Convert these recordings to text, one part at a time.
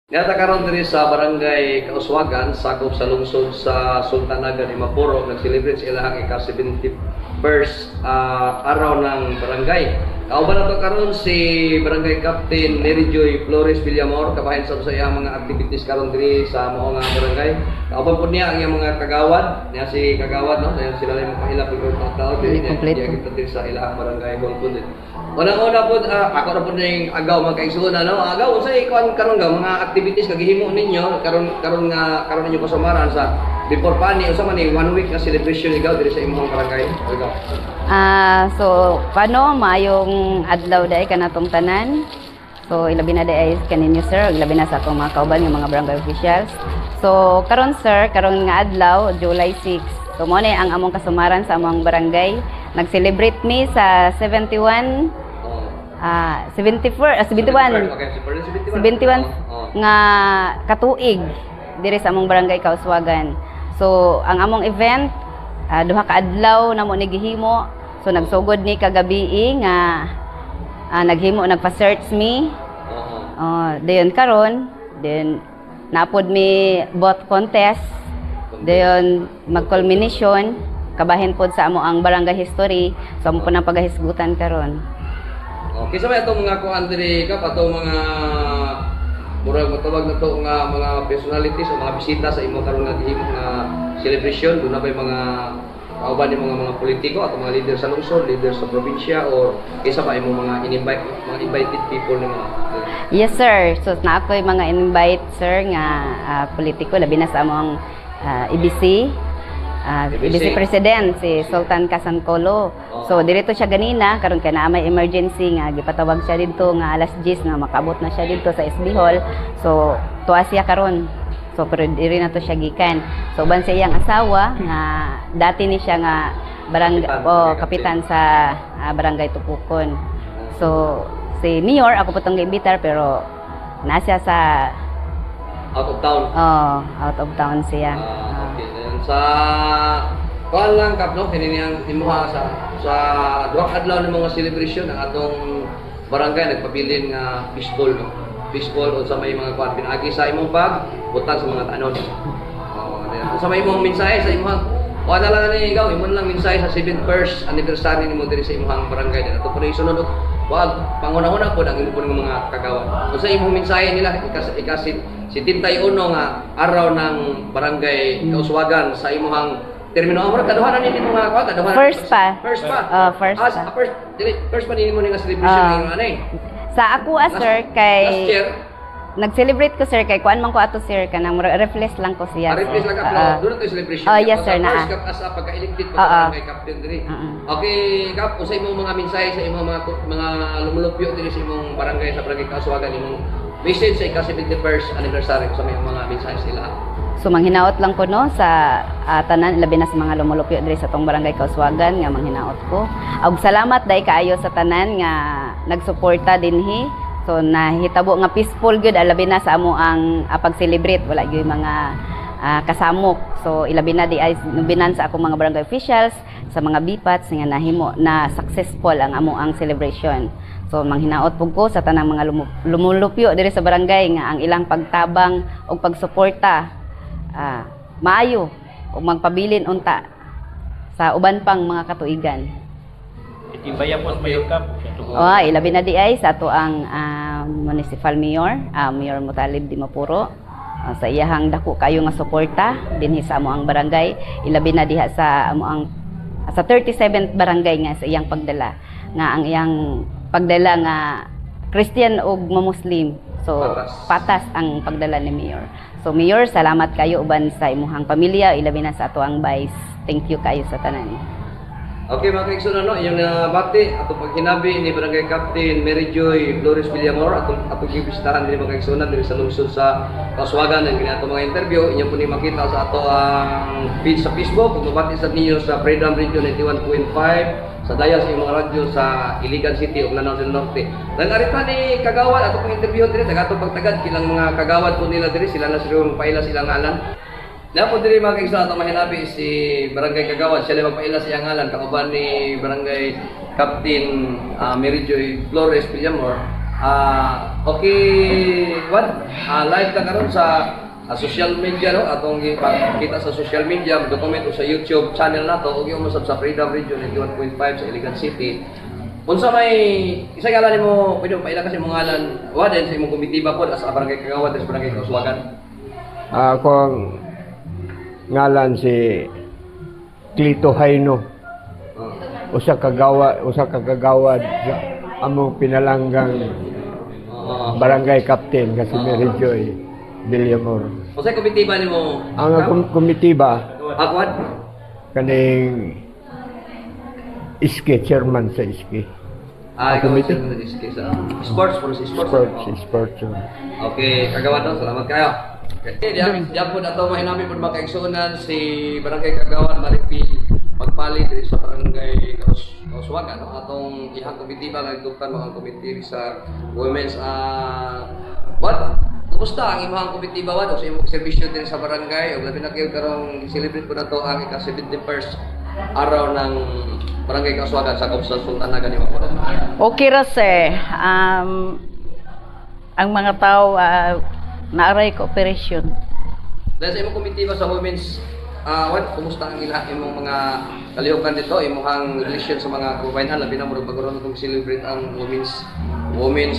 Niyata karon diri sa barangay Kauswagan, sakop sa lungsod sa Sultanaga ni Mapuro, nag-celebrate sa ilahang ika-71st araw ng barangay. Kauban nato karon si Barangay Captain Mary Joy Flores Villamor, kabahin sa iyang mga activities karon diri sa mao nga barangay. Kauban po niya ang iyang mga kagawad, niya si kagawad no, dayon sila lang makahila pag tao diri kita diri sa ilahang barangay Golpon. Unang-una po, ako na po ning agaw magkaigsuuna no. Agaw unsay ikaw karon nga mga activities kagihimo ninyo karon ninyo pasamaran sa before pani usa man ni 1 week nga celebration igaw diri sa imong barangay. Agaw. So paano maayong adlaw dai kanatong tanan. So ilabi na dai kaninyo sir, ilabi na sa akong mga kauban yung mga barangay officials. So karon sir, karon nga adlaw July 6. So mo ni ang among kasumaran sa among barangay. Nag-celebrate mi sa 71 nga katuig diri sa among barangay Kauswagan. So ang among event duha ka adlaw namo ni gihimo. So nagsugod ni kagabi nga nagpa-search me. Dayon karon, then napod mi both contest. Dayon mag-culmination kabahin pod sa amo ang barangay history. So amo po nang pagahisgutan karon. Okay, sa may atong mga kuan diri ka atong mga murag matawag na to nga mga personalities o mga bisita sa imo karon nga gihimo nga celebration, doon na ba mga kauban ni mga politiko at mga leader sa lungsod, leader sa probinsya or isa pa imo mga invited people ni mga Yes sir. So na ako'y mga invite sir nga politiko labi na sa among EBC. EBC President si Sultan Kasankolo. So dirito siya ganina karon kay naa may emergency nga gipatawag siya didto nga alas 10 nga makaabot na siya didto sa SB Hall. So tuwa siya karon. So pero diri na to siya gikan. So uban sa iyang asawa nga dati ni siya nga kapitan sa barangay Tupukon. So si Mayor ako po tong giimbitar pero naa siya sa out of town. Out of town siya. Okay. Sa kuan lang kap no kini ang imuha sa duha ka adlaw ng mga celebration ang atong barangay nagpabilin nga fishbowl no. Fishbowl o sa may mga kuan pinaagi sa imong pag butang sa mga tanon. Sa may imong mensahe sa imong kuan na lang ni ikaw imong lang mensahe sa 71st anniversary nimo diri sa imong barangay ato po isunod wag pangunahuna po ang imong mga kagawad. So sa imong mensahe nila ikasit 71 nga araw ng barangay Kauswagan sa imong termino amor kaduhanan ni mga kuan kaduhanan First pa. First pa nimo nga celebration ni anay. Sa ako sir kay last year nag-celebrate ko sir kay kuan man ko ato sir kanang refresh lang ko siya. Refresh lang ka doon to celebration. Yes sir na. First as pagka-elected pa kay captain diri. Okay, kap usay mo mga mensahe sa imong mga lumulupyo diri sa imong barangay sa barangay Kauswagan imong message sa ika-71st anniversary sa mga mensahe sila. So manghinaot lang ko no sa tanan labi na sa mga lumulupyo diri sa tong barangay Kauswagan nga manghinaot ko. Ug salamat dai kaayo sa tanan nga nagsuporta dinhi. So nahitabo nga peaceful gyud labi na sa amo ang pag-celebrate wala gyud mga kasamok. So ilabi na di ay nubinan sa akong mga barangay officials sa mga bipats nga nahimo na successful ang amo ang celebration. So manghinaot pug ko sa tanang mga lumulupyo diri sa barangay nga ang ilang pagtabang ug pagsuporta maayo ug magpabilin unta sa uban pang mga katuigan. Itibaya po sa Mayor Cup. Ilabi na di ay sa ato ang municipal mayor, Mayor Mutalib Di Mapuro. Sa iyahang dako kayo nga suporta dinhi sa amo ang barangay. Ilabi na diha sa amo ang sa 37th barangay nga sa iyang pagdala nga ang iyang pagdala nga Christian ug Muslim. So patas ang pagdala ni Mayor. So Mayor, salamat kayo uban sa imuhang pamilya, ilabi na sa ato ang vice. Thank you kayo sa tanan. Okay mga kaigsunan no, yung nabati atong paghinabi ni Barangay Captain Mary Joy Flores Villamor atong gibisitahan dinhi mga kaigsunan diri sa lungsod sa Kauswagan ang ginato mga interview inyo po ni makita sa ato ang page sa Facebook ug mabati sa ninyo sa Freedom Radio 91.5 sa daya sa imong radyo sa Iligan City ug Lanao del Norte. Dan arita ni kagawad ato pong interview diri dagatong pagtagad kilang mga kagawad po nila diri sila na sila paila silang ngalan. Napo diri mga kaigsunan atong mahinabi si Barangay Kagawad siya lang magpaila sa iyang ngalan kauban ni Barangay Captain Mary Joy Flores Villamor Okay, what? Live ka karon sa social media no atong kita sa social media, document o sa YouTube channel nato ug yung usab sa Freedom Radio 91.5 sa Iligan City. Unsa may isa ngalan nimo pwede pa ila kasi mong ngalan waden sa imong komitiba pod as a barangay kagawad sa barangay Kauswagan. Ako ang ngalan si Clito Haino. Usa ka kagawad sa among pinalanggang barangay captain kasi Mary Joy Villamor. Usa komitiba nimo? Ang akong komitiba Akwad? kaning iske, chairman sa iske. Ikaw Komite? sa sports for Sports. Okay, kagawad daw, salamat kayo. Okay, diyan po na ito, mahinami po makaigsunan si Barangay Kagawad Maripil magpalit diri sa Barangay Kauswagan. Atong ihang komitiba nga itukan mga komite sa women's what? Kumusta ang imong komitiba wad o sa imong serbisyo din sa barangay o labi na kayo karong celebrate po na to ang ika-71st araw ng Barangay Kauswagan sa Kaupsan Sultanaga ni Mapuro. Okay ra sir. Ang mga tao naaray cooperation. Dahil sa imong komitiba sa women's what? Kumusta ang imong mga kalihukan dito, imong relasyon sa mga kababayan labi na murag pagkaroon itong celebrate ang women's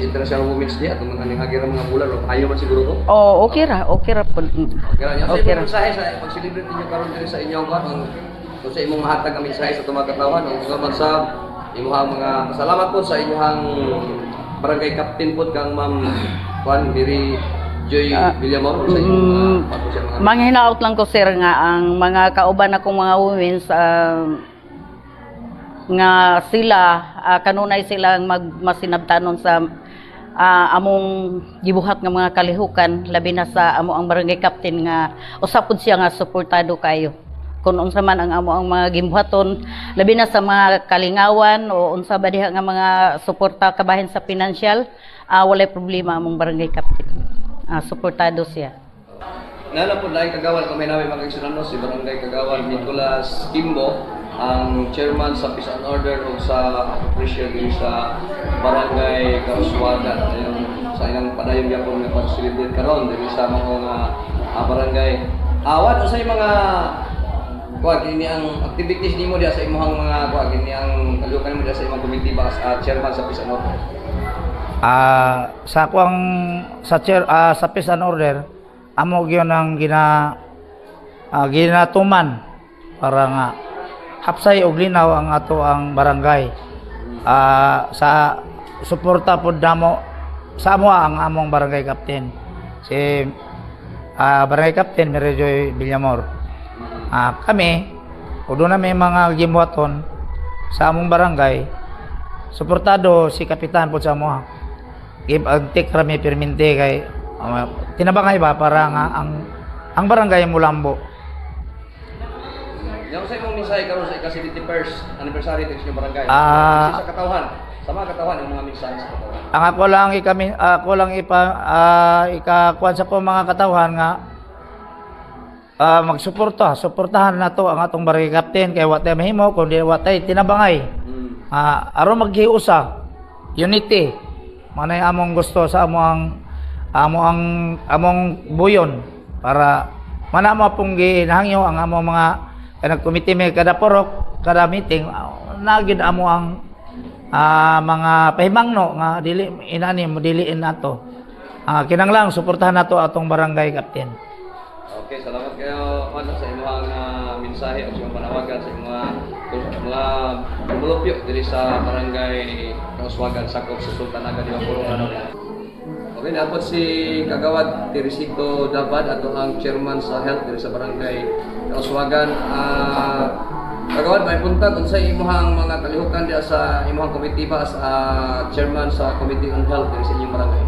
international women's day at mga nanghagira mga bulan o ayaw man siguro ko. Oh, okay ra po. Kaya niya sa Okay imong ra. mensahe sa pag-celebrate ninyo karon diri sa inyong kung sa imong mahatag ang mensahe sa tumagatawan o mga sa imong mga salamat po sa inyong barangay captain po kang Ma'am Juan Mary Joy Villamor sa inyong Manghinaot lang ko sir nga ang mga kauban akong mga women's nga sila kanunay silang magmasinabtanon sa among gibuhat nga mga kalihukan labi na sa amo ang barangay captain nga usapod siya nga suportado kayo kung unsa man ang amo ang mga gimbuhaton labi na sa mga kalingawan o unsa ba diha nga mga suporta kabahin sa financial walay problema among barangay captain suportado siya. Nala po laing kagawad kung may namin mga igsunano si Barangay Kagawad Nicolas Kimbo, ang chairman sa Peace and Order o sa operation din sa Barangay Kauswagan. Ayun, sa ilang padayon niya po nga pag-celebrate karon din sa mga barangay. Awad o sa mga kuwag, ini ang activities nimo diya sa imong mga kuwag, ini ang kalukan mo diya sa imong komitiba as chairman sa Peace and Order. Sa kuang sa Peace and Order amo gyud ang ginatuman para nga hapsay og linaw ang ato ang barangay. Sa suporta pod namo sa amo ang among barangay captain si barangay captain Mary Joy Villamor. Kami kudo na may mga gimuhaton sa among barangay suportado si kapitan pod sa amo. Give and take rami permente kay tinabangay ba para nga ang barangay Mulambo. Yung sa imong mensahe karon sa ika-71st anniversary ng inyong barangay. Sa katawhan, sa mga katawhan yung mga mensahe sa katawhan. Ang ako lang ikakuan sa po mga katawhan nga suportahan na to ang atong barangay captain kay watay mahimo kundi watay tinabangay. Aron maghiusa unity manay among gusto sa among buyon para manamo pong ginahangyo ang among mga nagkomite may kada porok kada meeting nagyud amo ang mga pahimangno nga dili inani mo diliin nato kinanglang suportahan nato atong barangay captain. Okay, salamat kayo sa imong mensahe o sa panawagan sa mga lumulupyo diri sa barangay Kauswagan sakop sa Sultanaga di Mapuro. Okay, dapat si Kagawad Teresito Dabad ato ang chairman sa health diri sa barangay Kauswagan. Kagawad may punta sa imong mga kalihukan diya sa imong komitiba as chairman sa Committee on Health diri sa inyong barangay.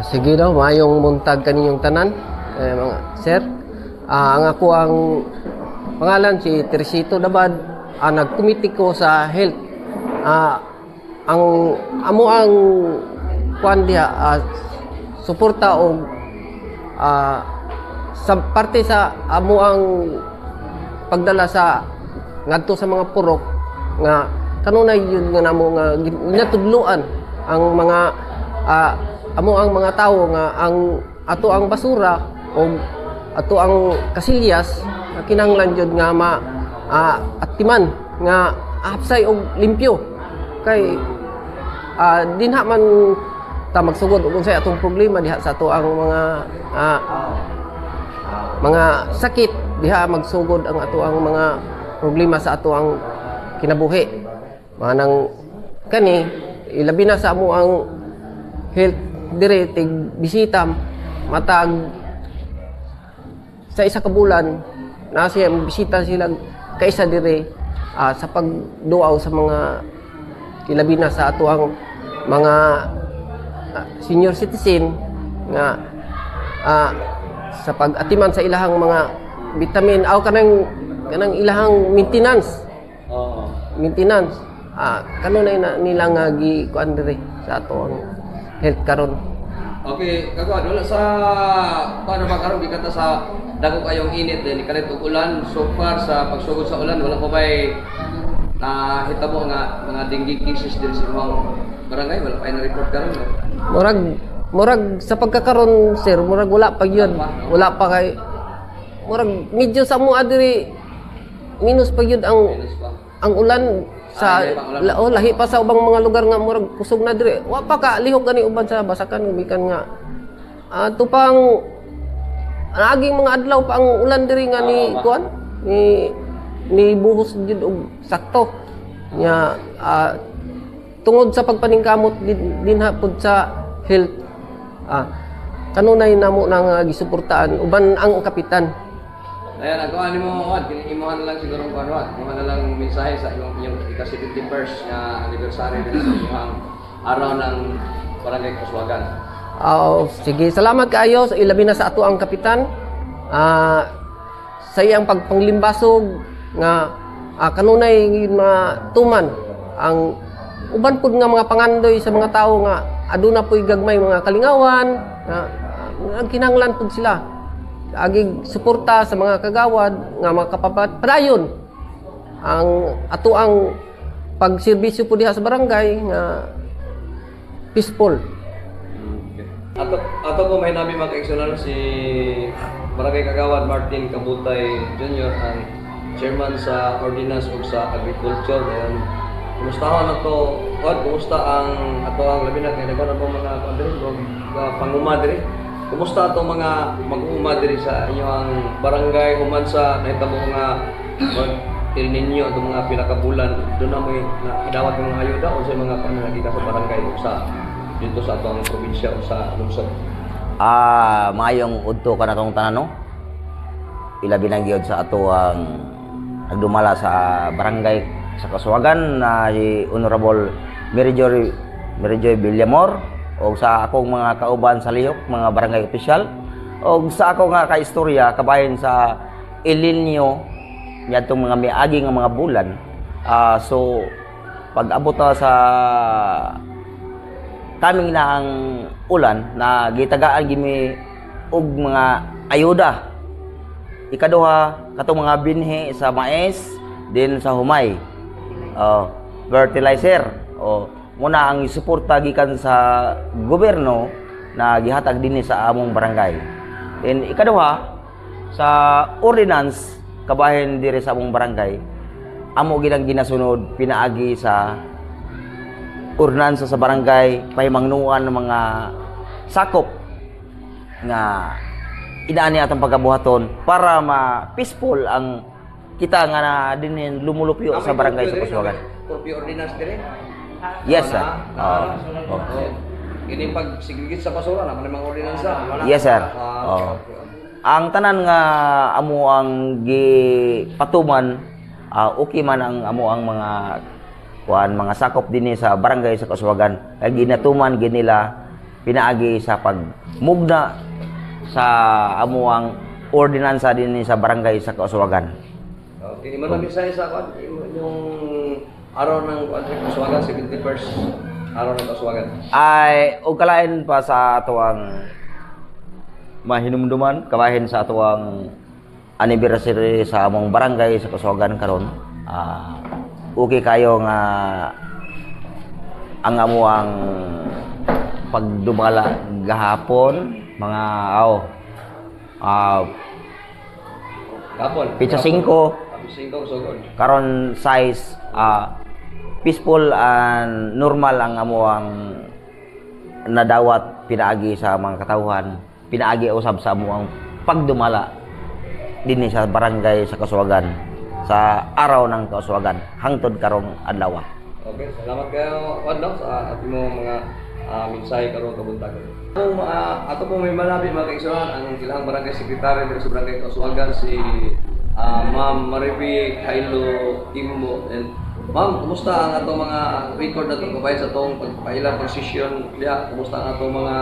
Sige daw, mayong muntag kaninyong tanan. Mga sir, ang ako ang pangalan si Teresito Dabad, nagkomite ko sa health. Ang amo ang kuan diha suporta og sa parte sa amo ang pagdala sa ngadto sa mga purok nga kanunay yun nga namo nga ginatudloan ang mga amo ang mga tawo nga ang ato ang basura o ato ang kasilyas nga kinahanglan jud nga atiman nga hapsay og limpyo kay dinha man ta magsugod og unsay atong problema diha sa ato ang mga sakit diha magsugod ang ato ang mga problema sa ato ang kinabuhi manang kani ilabi na sa amo ang health dire tig bisita matag sa isa ka bulan na siya bisita sila kaisa dire sa pagduaw sa mga ilabi na sa ato ang mga senior citizen nga sa pag-atiman sa ilahang mga vitamin aw kanang ilahang maintenance kanunay na nila nga gikuan dire sa ato ang health karon. Okay, kagawad, wala sa paano ba karon gikata sa dako kayong init din kalit og ulan so far sa pagsugod sa ulan wala pa bay na hitabo nga mga dengue cases din sa imong barangay wala pa na report karon. Murag sa pagkakaron sir murag wala pa gyud wala pa kay murag medyo sa mo adiri minus pa gyud ang ulan sa lahi pa sa ubang mga lugar nga murag kusog na dire wa pa ka lihok gani uban sa basakan bikan nga tupang aging mga adlaw pa ang ulan diri nga ni kuan ni buhos gyud og sakto nya tungod sa pagpaningkamot dinha pud sa health kanunay namo nang gisuportaan uban ang kapitan. Ayan, nagawa mo, Wad. Imuhan na lang siguro ang Wad. Imuhan na lang mensahe sa inyong ika-71st na anniversary din sa inyong araw ng Barangay Kaswagan. Sige, salamat kaayo sa ilabi na sa ato ang kapitan. Sa iyang pagpanglimbasog nga kanunay matuman ang uban pud nga mga pangandoy sa mga tawo nga aduna po'y gagmay mga kalingawan nga kinahanglan pud sila agig suporta sa mga kagawad nga mga kapapadayon ang ato ang pagserbisyo po diha sa barangay nga peaceful. Ato po may nabi mga kaigsunan si Barangay Kagawad Martin Kabutay Jr. ang chairman sa ordinance ug sa agriculture. Ayan, kumusta na to? Wad, kumusta ang ato ang labi na kay nagano po mga panguma diri? Kumusta atong mga mag-uma diri sa inyong barangay human sa nahitabo nga El Nino atong mga pinakabulan doon na may idawat ng mga ayuda o sa mga pananakita sa barangay o sa dito sa atong probinsya o sa lungsod? Maayong udto ka na itong tanan, no? Ilabi na gyud sa ato ang nagdumala sa barangay sa Kaswagan na si Honorable Mary Joy Villamor o sa akong mga kauban sa lihok, mga barangay opisyal o sa ako nga kaistorya kabahin sa El Nino yadtong mga miagi nga mga bulan. So pag abot sa kaming na ang ulan na gitagaan gimi og mga ayuda. Ikaduha katong mga binhi sa mais din sa humay. Fertilizer muna ang suporta gikan sa gobyerno na gihatag dinhi sa among barangay. And ikaduha sa ordinance kabahin diri sa among barangay amo ginang ginasunod pinaagi sa ordinansa sa barangay pahimangnuan ng mga sakop nga inaani atong pagkabuhaton para ma-peaceful ang kita nga na din lumulupyo sa barangay sa Kaswagan. Curfew ordinance dire? Yes, sir. Kini pag sigigit sa basura na mga ordinansa. Yes, sir. Ang tanan nga amo ang gipatuman okay man ang amo ang mga sakop dinhi sa barangay sa Kaswagan kay ginatuman ginila pinaagi sa pagmugna sa amo ang ordinansa dinhi sa barangay sa Kaswagan. Okay, maraming sa yung araw ng Kaswagan, 71st araw ng Kaswagan. Ay og kalain pa sa atuang mahinumduman kabahin sa atuang anniversary sa among barangay sa Kaswagan karon. Okay kayo nga ang amuang pagdumala gahapon mga Kapon. Pizza 5 5 sugod. karon size peaceful and normal ang amuang nadawat pinaagi sa mga katawhan, pinaagi usab sa amuang pagdumala dinhi sa barangay sa Kasuwagan sa araw ng Kasuwagan hangtod karong adlaw. Okay, salamat kayo Wadlaw sa ating mga mensahe karong kabuntag. Ato po may malabi mga kaigsunan ang ilang barangay secretary dito sa barangay Kasuwagan si Ma'am Mariby Kailo Kimbo. And Ma'am, kumusta ang atong mga record na itong kabayan sa itong pagpailang posisyon niya? Kumusta ang atong mga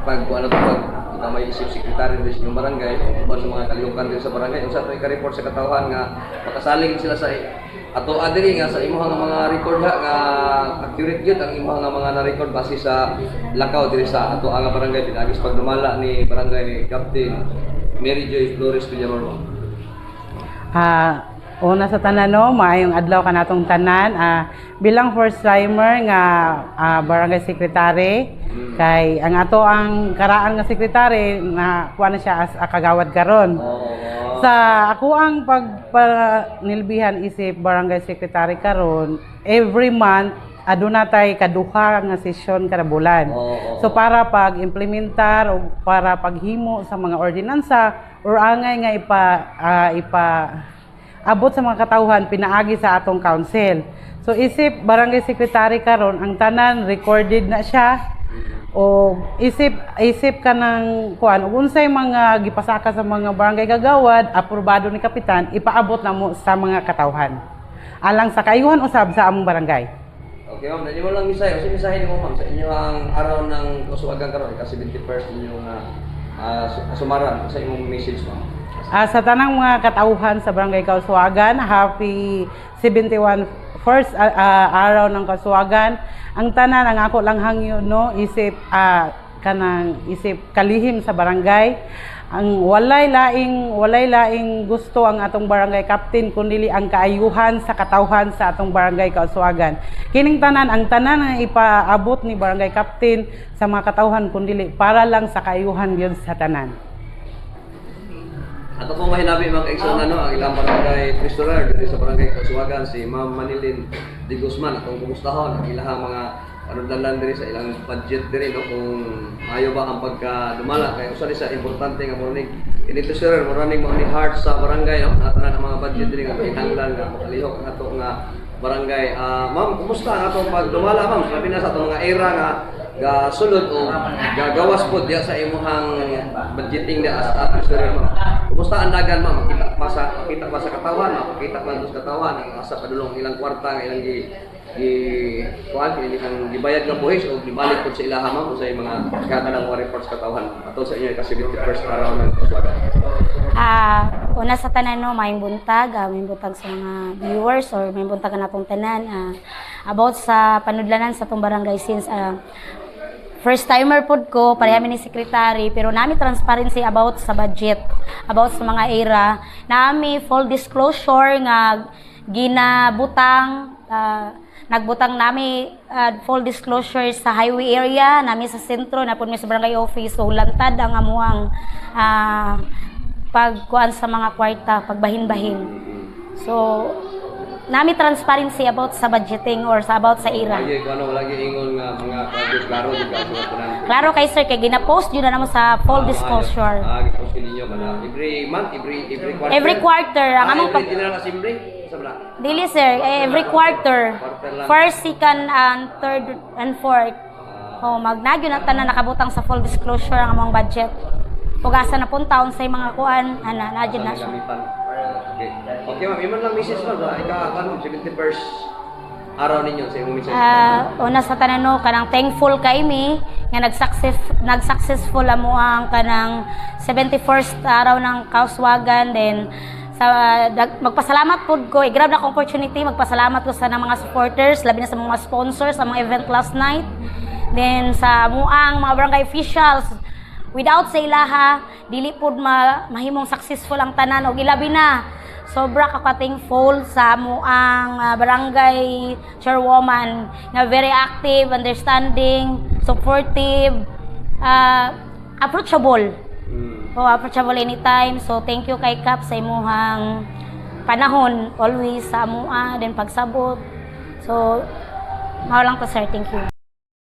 pagkuhan na ito may isip secretary din sa inyong barangay o sa mga kalihukan din sa barangay? Kung sa ito ika-report sa katawhan nga makasaling sila sa ato adiri nga sa imong mga record nga accurate gyud ang imong mga na-record base sa lakaw diri sa ato ang barangay pinagis pagdumala ni barangay Captain Mary Joy Flores Villamor. Una sa tanan no, maayong adlaw kanatong tanan. Bilang first timer nga barangay secretary kay ang ato ang karaan nga secretary na kuha na siya as kagawad karon. Sa ako ang pagpanilbihan isip barangay secretary karon, every month aduna tay kaduha nga sesyon kada bulan. So para pag-implementar o para paghimo sa mga ordinansa or angay nga abot sa mga katawhan pinaagi sa atong council. So isip barangay secretary karon ang tanan recorded na siya o isip ka ng kuan ug unsay mga gipasaka sa mga barangay kagawad aprobado ni kapitan ipaabot na mo sa mga katawhan alang sa kaayuhan usab sa among barangay. Okay, ma'am, nandiyo mo lang misahe. Kasi misahe mo, ma'am, sa inyo ang araw ng Kasuwagan karon kasi 71st ninyo na sumaran sa imong message, ma'am. Sa tanang mga katauhan sa Barangay Kasuwagan, happy 71 first araw ng Kasuwagan. Ang tanan ang ako lang hangyo no isip isip kalihim sa barangay. Ang walay laing gusto ang atong barangay captain kundi ang kaayuhan sa katawhan sa atong barangay Kasuwagan. Kining tanan ang tanan nga ipaabot ni barangay captain sa mga katawhan kundi para lang sa kaayuhan gyud sa tanan. Ato pong mahinabi mga kaigsoon ang ilang barangay treasurer dito sa barangay Kasuwagan si Ma'am Manilin Di Guzman atong kumustahon ang ilang mga dalan diri sa ilang budget diri no kung ayo ba ang pagkadumala kay usa sa importante nga morning ini treasurer morning mo ni heart sa barangay no tanan ang mga budget diri nga kinahanglan nga makalihok ang ato nga barangay. Ma'am, kumusta ang atong pagdumala ma'am? Sabi na sa atong mga era nga gasulod o gagawas po diya sa imuhang budgeting na as treasurer ma'am. Kumusta ang dagan ma'am? Makita pa sa katawan, makita pa sa katawan ang asa padulong ilang kwarta nga ilang ilang gibayad nga buhis o gibalik po sa ilaha ma'am sa mga kakalang mga reports katawan ato sa inyo kasi 51st araw ng Kasuwagan. Una sa tanan no, may buntag sa mga viewers or may buntag na natong tanan about sa panudlanan sa tong barangay since first timer pod ko pareha mi ni secretary pero nami transparency about sa budget, about sa mga era, nami full disclosure nga ginabutang nagbutang nami full disclosure sa highway area nami sa sentro na pud mi sa barangay office so lantad ang amuang pagkuan sa mga kwarta, pagbahin-bahin. So, nami transparency about sa budgeting or sa about sa ira. Lagi ingon nga mga klaro di ka sa tanan. Klaro kay sir kay gina-post yun na namo sa full disclosure. Gi-post ninyo kada every month, every quarter. Every quarter ang among General Assembly sabra. Dili sir, every quarter. First, second, and third and fourth. Magnagyo na tanan nakabutang sa full disclosure ang among budget. Pugasa na puntaon sa mga kuan nadjud na siya. Okay ma'am, iman lang message ma'am ika 71st araw ninyo sa imong message. Una sa tanan no kanang thankful kay mi nga nag-successful amo ang kanang 71st araw ng Kasuwagan then sa magpasalamat pud ko grab na opportunity magpasalamat ko sa mga supporters labi na sa mga sponsors sa mga event last night then sa muang mga barangay officials. Without sa ilaha, dili pud mahimong successful ang tanan og ilabi na sobra ka ka-thankful sa amo ang barangay chairwoman nga very active, understanding, supportive, approachable. Approachable anytime. So thank you kay Kap sa imuhang panahon always sa amoa din pagsabot. So mao lang to sir, thank you.